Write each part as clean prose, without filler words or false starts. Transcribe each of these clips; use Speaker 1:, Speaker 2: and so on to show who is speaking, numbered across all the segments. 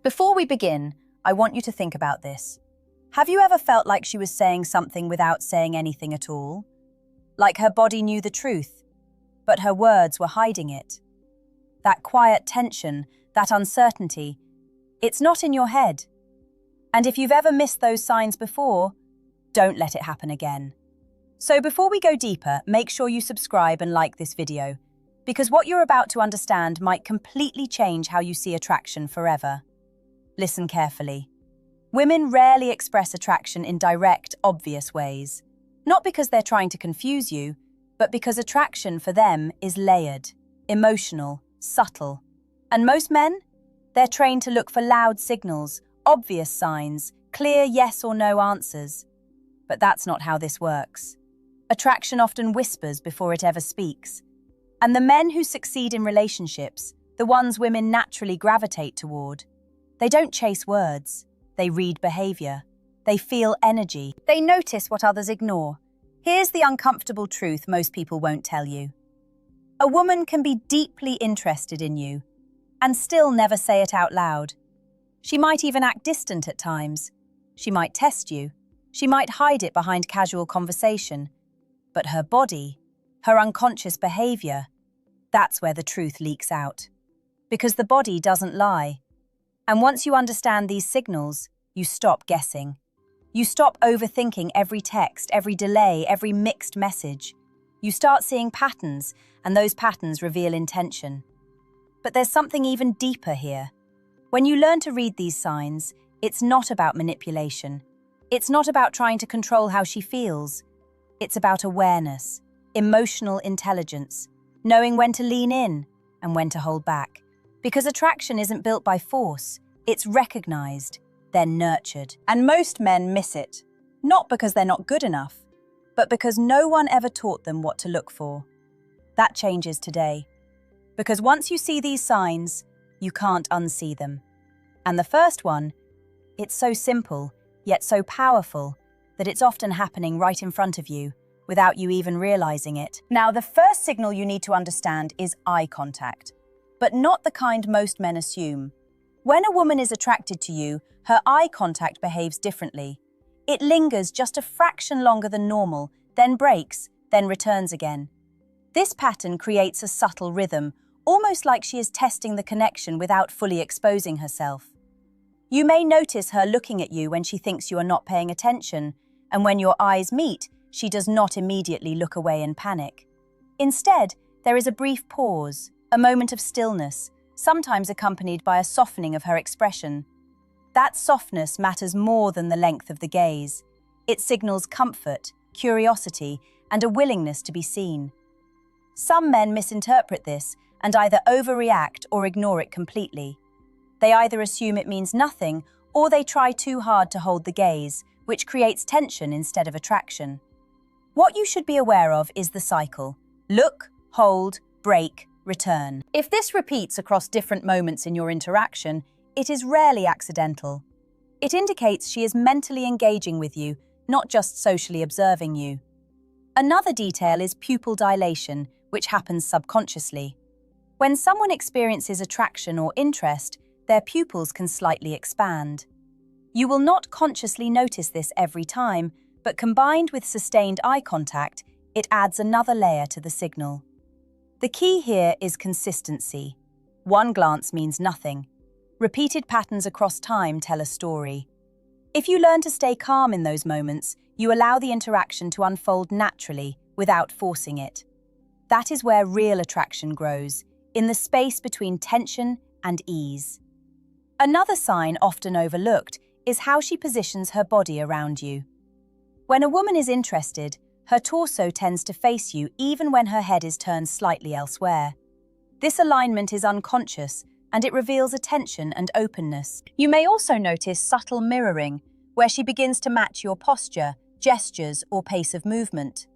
Speaker 1: Before we begin, I want you to think about this. Have you ever felt like she was saying something without saying anything at all? Like her body knew the truth, but her words were hiding it? That quiet tension, that uncertainty, it's not in your head. And if you've ever missed those signs before, don't let it happen again. So before we go deeper, make sure you subscribe and like this video, because what you're about to understand might completely change how you see attraction forever. Listen carefully. Women rarely express attraction in direct, obvious ways. Not because they're trying to confuse you, but because attraction for them is layered, emotional, subtle. And most men? They're trained to look for loud signals, obvious signs, clear yes or no answers. But that's not how this works. Attraction often whispers before it ever speaks. And the men who succeed in relationships, the ones women naturally gravitate toward, they don't chase words. They read behavior. They feel energy. They notice what others ignore. Here's the uncomfortable truth most people won't tell you. A woman can be deeply interested in you and still never say it out loud. She might even act distant at times. She might test you. She might hide it behind casual conversation. But her body, her unconscious behavior, that's where the truth leaks out. Because the body doesn't lie. And once you understand these signals, you stop guessing. You stop overthinking every text, every delay, every mixed message. You start seeing patterns, and those patterns reveal intention. But there's something even deeper here. When you learn to read these signs, it's not about manipulation. It's not about trying to control how she feels. It's about awareness, emotional intelligence, knowing when to lean in and when to hold back. Because attraction isn't built by force, it's recognized, then nurtured. And most men miss it, not because they're not good enough, but because no one ever taught them what to look for. That changes today. Because once you see these signs, you can't unsee them. And the first one, it's so simple, yet so powerful, that it's often happening right in front of you, without you even realizing it. Now, the first signal you need to understand is eye contact, but not the kind most men assume. When a woman is attracted to you, her eye contact behaves differently. It lingers just a fraction longer than normal, then breaks, then returns again. This pattern creates a subtle rhythm, almost like she is testing the connection without fully exposing herself. You may notice her looking at you when she thinks you are not paying attention, and when your eyes meet, she does not immediately look away in panic. Instead, there is a brief pause, a moment of stillness, sometimes accompanied by a softening of her expression. That softness matters more than the length of the gaze. It signals comfort, curiosity, and a willingness to be seen. Some men misinterpret this and either overreact or ignore it completely. They either assume it means nothing or they try too hard to hold the gaze, which creates tension instead of attraction. What you should be aware of is the cycle. Look, hold, break, return. If this repeats across different moments in your interaction, it is rarely accidental. It indicates she is mentally engaging with you, not just socially observing you. Another detail is pupil dilation, which happens subconsciously. When someone experiences attraction or interest, their pupils can slightly expand. You will not consciously notice this every time, but combined with sustained eye contact, it adds another layer to the signal. The key here is consistency. One glance means nothing. Repeated patterns across time tell a story. If you learn to stay calm in those moments, you allow the interaction to unfold naturally, without forcing it. That is where real attraction grows, in the space between tension and ease. Another sign often overlooked is how she positions her body around you. When a woman is interested, her torso tends to face you even when her head is turned slightly elsewhere. This alignment is unconscious, and it reveals attention and openness. You may also notice subtle mirroring, where she begins to match your posture, gestures, or pace of movement.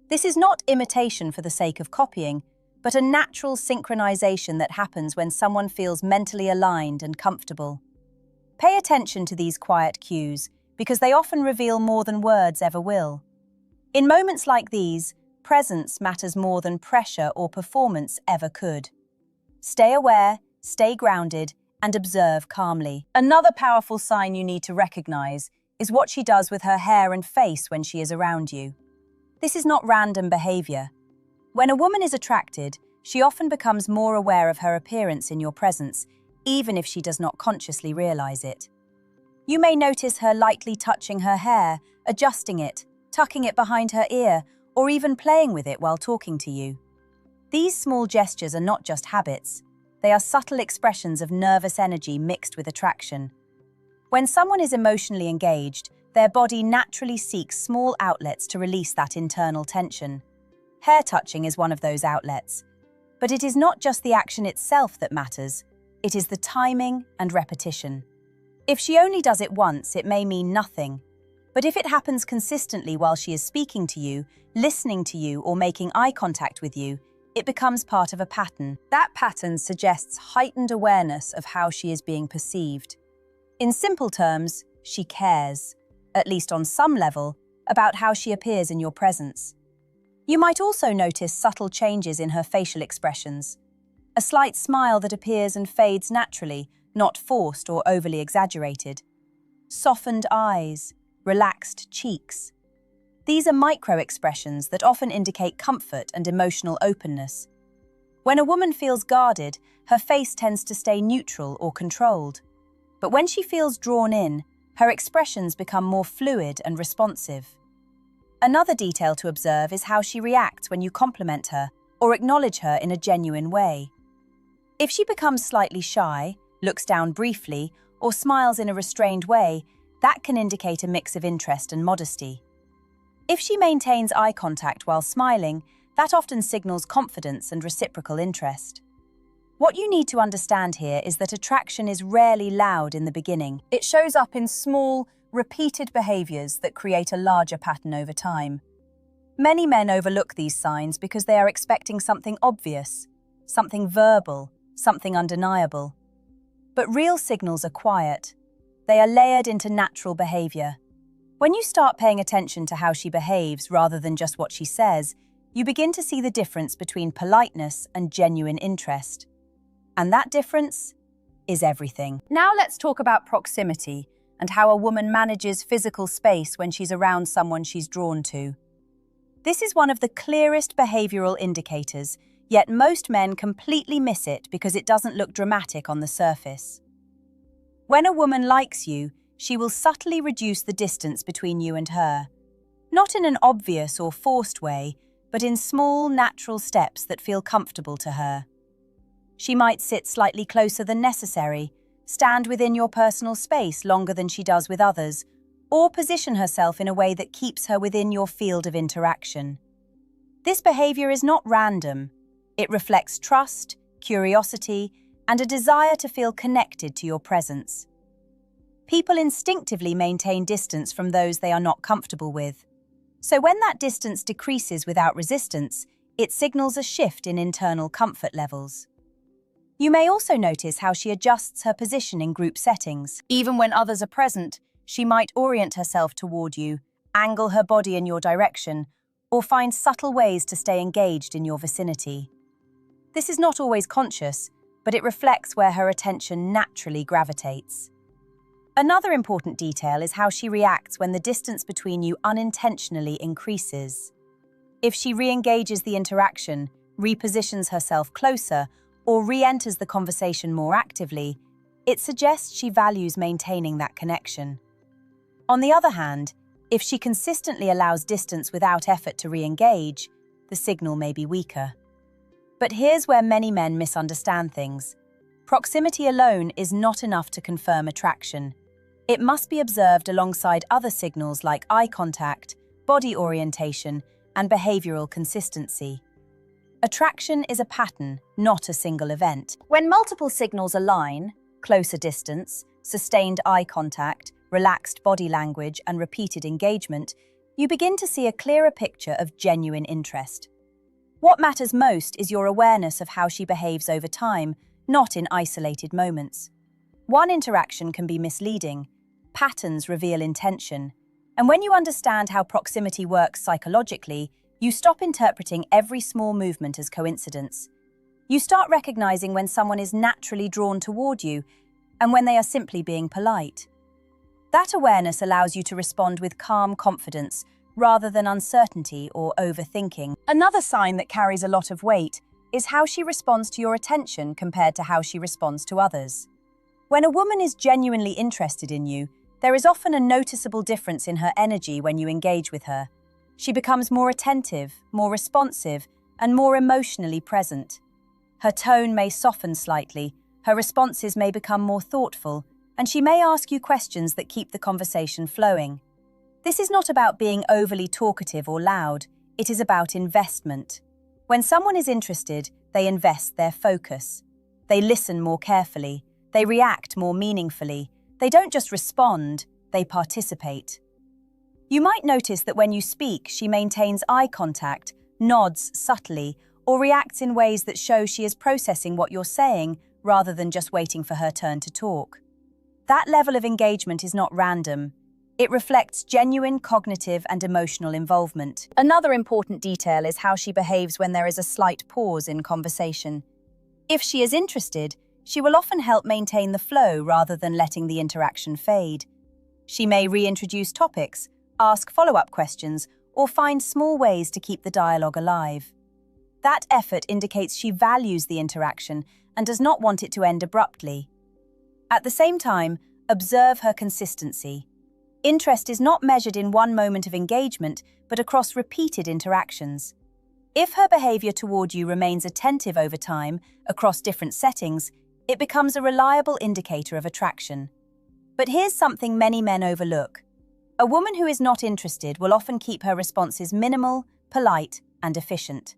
Speaker 1: This is not imitation for the sake of copying, but a natural synchronization that happens when someone feels mentally aligned and comfortable. Pay attention to these quiet cues, because they often reveal more than words ever will. In moments like these, presence matters more than pressure or performance ever could. Stay aware, stay grounded, and observe calmly. Another powerful sign you need to recognize is what she does with her hair and face when she is around you. This is not random behavior. When a woman is attracted, she often becomes more aware of her appearance in your presence, even if she does not consciously realize it. You may notice her lightly touching her hair, adjusting it, tucking it behind her ear, or even playing with it while talking to you. These small gestures are not just habits. They are subtle expressions of nervous energy mixed with attraction. When someone is emotionally engaged, their body naturally seeks small outlets to release that internal tension. Hair touching is one of those outlets. But it is not just the action itself that matters, it is the timing and repetition. If she only does it once, it may mean nothing. But if it happens consistently while she is speaking to you, listening to you, or making eye contact with you, it becomes part of a pattern. That pattern suggests heightened awareness of how she is being perceived. In simple terms, she cares, at least on some level, about how she appears in your presence. You might also notice subtle changes in her facial expressions. A slight smile that appears and fades naturally, not forced or overly exaggerated. Softened eyes, relaxed cheeks. These are micro-expressions that often indicate comfort and emotional openness. When a woman feels guarded, her face tends to stay neutral or controlled. But when she feels drawn in, her expressions become more fluid and responsive. Another detail to observe is how she reacts when you compliment her or acknowledge her in a genuine way. If she becomes slightly shy, looks down briefly, or smiles in a restrained way, that can indicate a mix of interest and modesty. If she maintains eye contact while smiling, that often signals confidence and reciprocal interest. What you need to understand here is that attraction is rarely loud in the beginning. It shows up in small, repeated behaviors that create a larger pattern over time. Many men overlook these signs because they are expecting something obvious, something verbal, something undeniable. But real signals are quiet. They are layered into natural behavior. When you start paying attention to how she behaves rather than just what she says, you begin to see the difference between politeness and genuine interest. And that difference is everything. Now let's talk about proximity and how a woman manages physical space when she's around someone she's drawn to. This is one of the clearest behavioral indicators, yet most men completely miss it because it doesn't look dramatic on the surface. When a woman likes you, she will subtly reduce the distance between you and her. Not in an obvious or forced way, but in small, natural steps that feel comfortable to her. She might sit slightly closer than necessary, stand within your personal space longer than she does with others, or position herself in a way that keeps her within your field of interaction. This behavior is not random. It reflects trust, curiosity, and a desire to feel connected to your presence. People instinctively maintain distance from those they are not comfortable with. So when that distance decreases without resistance, it signals a shift in internal comfort levels. You may also notice how she adjusts her position in group settings. Even when others are present, she might orient herself toward you, angle her body in your direction, or find subtle ways to stay engaged in your vicinity. This is not always conscious, but it reflects where her attention naturally gravitates. Another important detail is how she reacts when the distance between you unintentionally increases. If she re-engages the interaction, repositions herself closer, or re-enters the conversation more actively, it suggests she values maintaining that connection. On the other hand, if she consistently allows distance without effort to re-engage, the signal may be weaker. But here's where many men misunderstand things. Proximity alone is not enough to confirm attraction. It must be observed alongside other signals like eye contact, body orientation, and behavioral consistency. Attraction is a pattern, not a single event. When multiple signals align, closer distance, sustained eye contact, relaxed body language, and repeated engagement, you begin to see a clearer picture of genuine interest. What matters most is your awareness of how she behaves over time, not in isolated moments. One interaction can be misleading. Patterns reveal intention. And when you understand how proximity works psychologically, you stop interpreting every small movement as coincidence. You start recognizing when someone is naturally drawn toward you, and when they are simply being polite. That awareness allows you to respond with calm confidence rather than uncertainty or overthinking. Another sign that carries a lot of weight is how she responds to your attention compared to how she responds to others. When a woman is genuinely interested in you, there is often a noticeable difference in her energy when you engage with her. She becomes more attentive, more responsive, and more emotionally present. Her tone may soften slightly, her responses may become more thoughtful, and she may ask you questions that keep the conversation flowing. This is not about being overly talkative or loud, it is about investment. When someone is interested, they invest their focus. They listen more carefully, they react more meaningfully, they don't just respond, they participate. You might notice that when you speak, she maintains eye contact, nods subtly, or reacts in ways that show she is processing what you're saying rather than just waiting for her turn to talk. That level of engagement is not random. It reflects genuine cognitive and emotional involvement. Another important detail is how she behaves when there is a slight pause in conversation. If she is interested, she will often help maintain the flow rather than letting the interaction fade. She may reintroduce topics, ask follow-up questions, or find small ways to keep the dialogue alive. That effort indicates she values the interaction and does not want it to end abruptly. At the same time, observe her consistency. Interest is not measured in one moment of engagement, but across repeated interactions. If her behavior toward you remains attentive over time, across different settings, it becomes a reliable indicator of attraction. But here's something many men overlook. A woman who is not interested will often keep her responses minimal, polite, and efficient.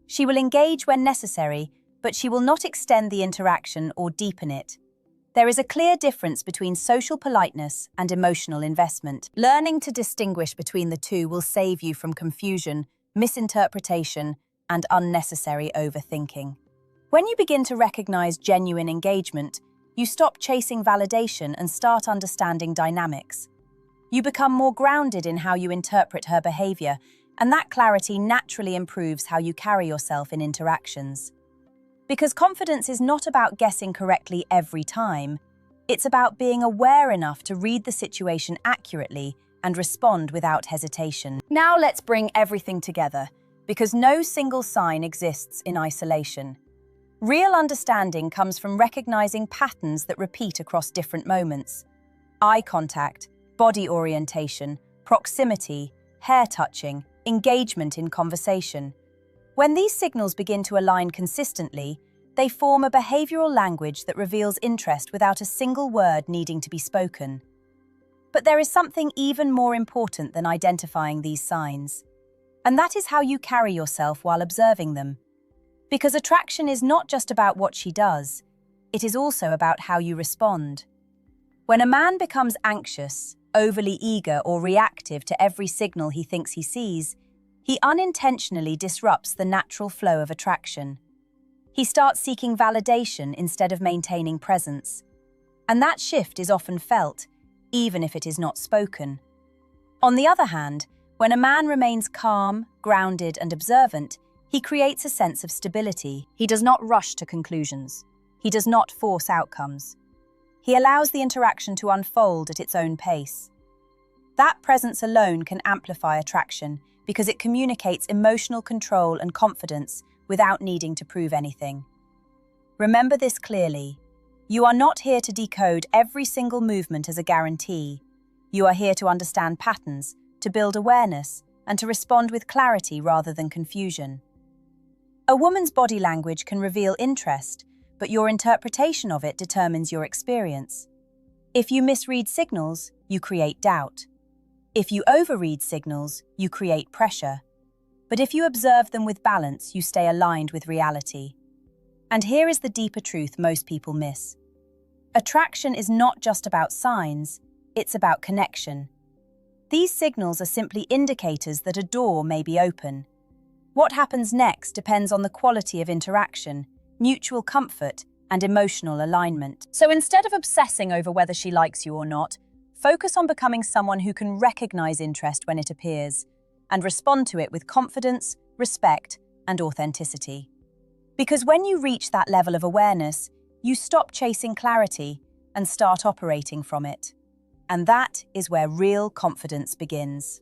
Speaker 1: She will engage when necessary, but she will not extend the interaction or deepen it. There is a clear difference between social politeness and emotional investment. Learning to distinguish between the two will save you from confusion, misinterpretation, and unnecessary overthinking. When you begin to recognize genuine engagement, you stop chasing validation and start understanding dynamics. You become more grounded in how you interpret her behavior, and that clarity naturally improves how you carry yourself in interactions. Because confidence is not about guessing correctly every time, it's about being aware enough to read the situation accurately and respond without hesitation. Now let's bring everything together, because no single sign exists in isolation. Real understanding comes from recognizing patterns that repeat across different moments. Eye contact, body orientation, proximity, hair touching, engagement in conversation. When these signals begin to align consistently, they form a behavioral language that reveals interest without a single word needing to be spoken. But there is something even more important than identifying these signs, and that is how you carry yourself while observing them. Because attraction is not just about what she does, it is also about how you respond. When a man becomes anxious, overly eager, or reactive to every signal he thinks he sees, he unintentionally disrupts the natural flow of attraction. He starts seeking validation instead of maintaining presence. And that shift is often felt, even if it is not spoken. On the other hand, when a man remains calm, grounded, and observant, he creates a sense of stability. He does not rush to conclusions. He does not force outcomes. He allows the interaction to unfold at its own pace. That presence alone can amplify attraction because it communicates emotional control and confidence without needing to prove anything. Remember this clearly. You are not here to decode every single movement as a guarantee. You are here to understand patterns, to build awareness, and to respond with clarity rather than confusion. A woman's body language can reveal interest, but your interpretation of it determines your experience. If you misread signals, you create doubt. If you overread signals, you create pressure. But if you observe them with balance, you stay aligned with reality. And here is the deeper truth most people miss. Attraction is not just about signs, it's about connection. These signals are simply indicators that a door may be open. What happens next depends on the quality of interaction, mutual comfort, and emotional alignment. So instead of obsessing over whether she likes you or not, focus on becoming someone who can recognize interest when it appears and respond to it with confidence, respect, and authenticity. Because when you reach that level of awareness, you stop chasing clarity and start operating from it. And that is where real confidence begins.